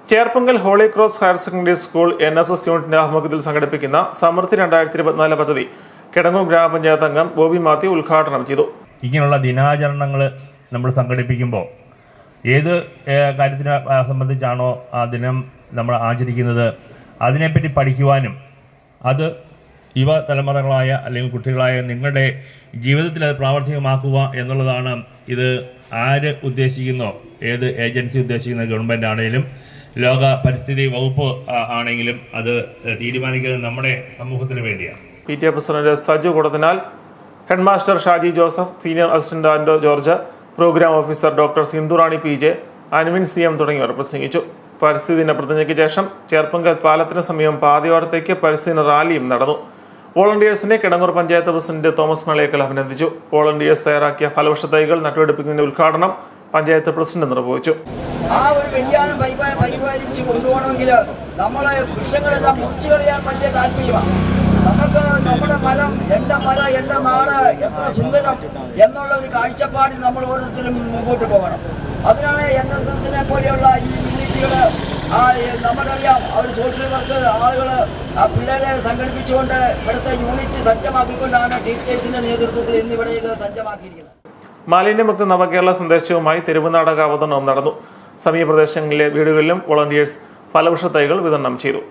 Cherpunkal holy cross higher secondary school NSS യൂണിറ്റിന്റെ ആഭിമുഖ്യത്തിൽ സംഘടിപ്പിക്കുന്ന സമൃദ്ധി 2024 പദ്ധതി കിടങ്ങൂർ ഗ്രാമപഞ്ചായത്ത് അംഗം ബോബി മാത്യു ഉദ്ഘാടനം ചെയ്തു. ഇങ്ങനെയുള്ള ദിനാചരണങ്ങൾ നമ്മൾ സംഘടിപ്പിക്കുമ്പോൾ ഏത് കാര്യത്തിനെ സംബന്ധിച്ചാണോ ആ ദിനം നമ്മൾ ആചരിക്കുന്നത് അതിനെപ്പറ്റി പഠിക്കുവാനും അത് യുവതലമുറകളായ അല്ലെങ്കിൽ കുട്ടികളായ നിങ്ങളുടെ ജീവിതത്തിൽ അത് പ്രാവർത്തികമാക്കുക എന്നുള്ളതാണ്. ഇത് ആര് ഉദ്ദേശിക്കുന്നോ, ഏത് ഏജൻസി ഉദ്ദേശിക്കുന്ന ഗവൺമെൻറ് ആണെങ്കിലും ലോക പരിസ്ഥിതി വകുപ്പ് ആണെങ്കിലും അത് തീരുമാനിക്കുന്നത് നമ്മുടെ സമൂഹത്തിന് വേണ്ടിയാണ്. PTA president Saju Koodathinal, headmaster Shaji Joseph, senior assistant Ando George, programme officer doctor Sindhurani PJ, Anvin CM തുടങ്ങിയവർ പ്രസംഗിച്ചു. പരിസ്ഥിതി ദിന പ്രതിജ്ഞയ്ക്ക് ശേഷം ചേർപ്പങ്കൽ പാലത്തിന് സമീപം പാതയോരത്തേക്ക് പരിസ്ഥിതി റാലിയും നടന്നു. വോളണ്ടിയേഴ്സിനെ കിടങ്ങൂർ പഞ്ചായത്ത് പ്രസിഡന്റ് തോമസ് മലയേക്കൽ അഭിനന്ദിച്ചു. വോളണ്ടിയേഴ്സ് തയ്യാറാക്കിയ ഫലവൃക്ഷ തൈകൾ നട്ടുപിടിപ്പിക്കുന്നതിന്റെ ഉദ്ഘാടനം പഞ്ചായത്ത് പ്രസിഡന്റ് നിർവഹിച്ചു. ആ ഒരു വ്യതിയാനം പരിപാലിച്ച് കൊണ്ടുപോകണമെങ്കിൽ നമ്മളെ വൃക്ഷങ്ങളെല്ലാം മുറിച്ചു കളയാൻ വലിയ താല്പര്യമാണ്. നമുക്ക് നമ്മുടെ മരം, എൻ്റെ മരം, എൻ്റെ നാട് എത്ര സുന്ദരം എന്നുള്ള ഒരു കാഴ്ചപ്പാടിൽ നമ്മൾ ഓരോരുത്തരും മുമ്പോട്ട് പോകണം. അതിനാണ് NSSനെ പോലെയുള്ള ഈ യൂണിറ്റുകൾ, നമുക്കറിയാം, അവർ സോഷ്യൽ വർക്ക് ആളുകൾ പിള്ളേരെ സംഘടിപ്പിച്ചുകൊണ്ട് ഇവിടുത്തെ യൂണിറ്റ് സജ്ജമാക്കിക്കൊണ്ടാണ് ടീച്ചേഴ്സിന്റെ നേതൃത്വത്തിൽ ഇന്നിവിടെ ഇത് സജ്ജമാക്കിയിരിക്കുന്നത്. മാലിന്യമുക്ത നവകേരള സന്ദേശവുമായി തെരുവുനാടക അവതരണവും നടന്നു. സമീപ പ്രദേശങ്ങളിലെ വീടുകളിലും വോളണ്ടിയേഴ്സ് ഫലവൃക്ഷ തൈകൾ വിതരണം ചെയ്തു.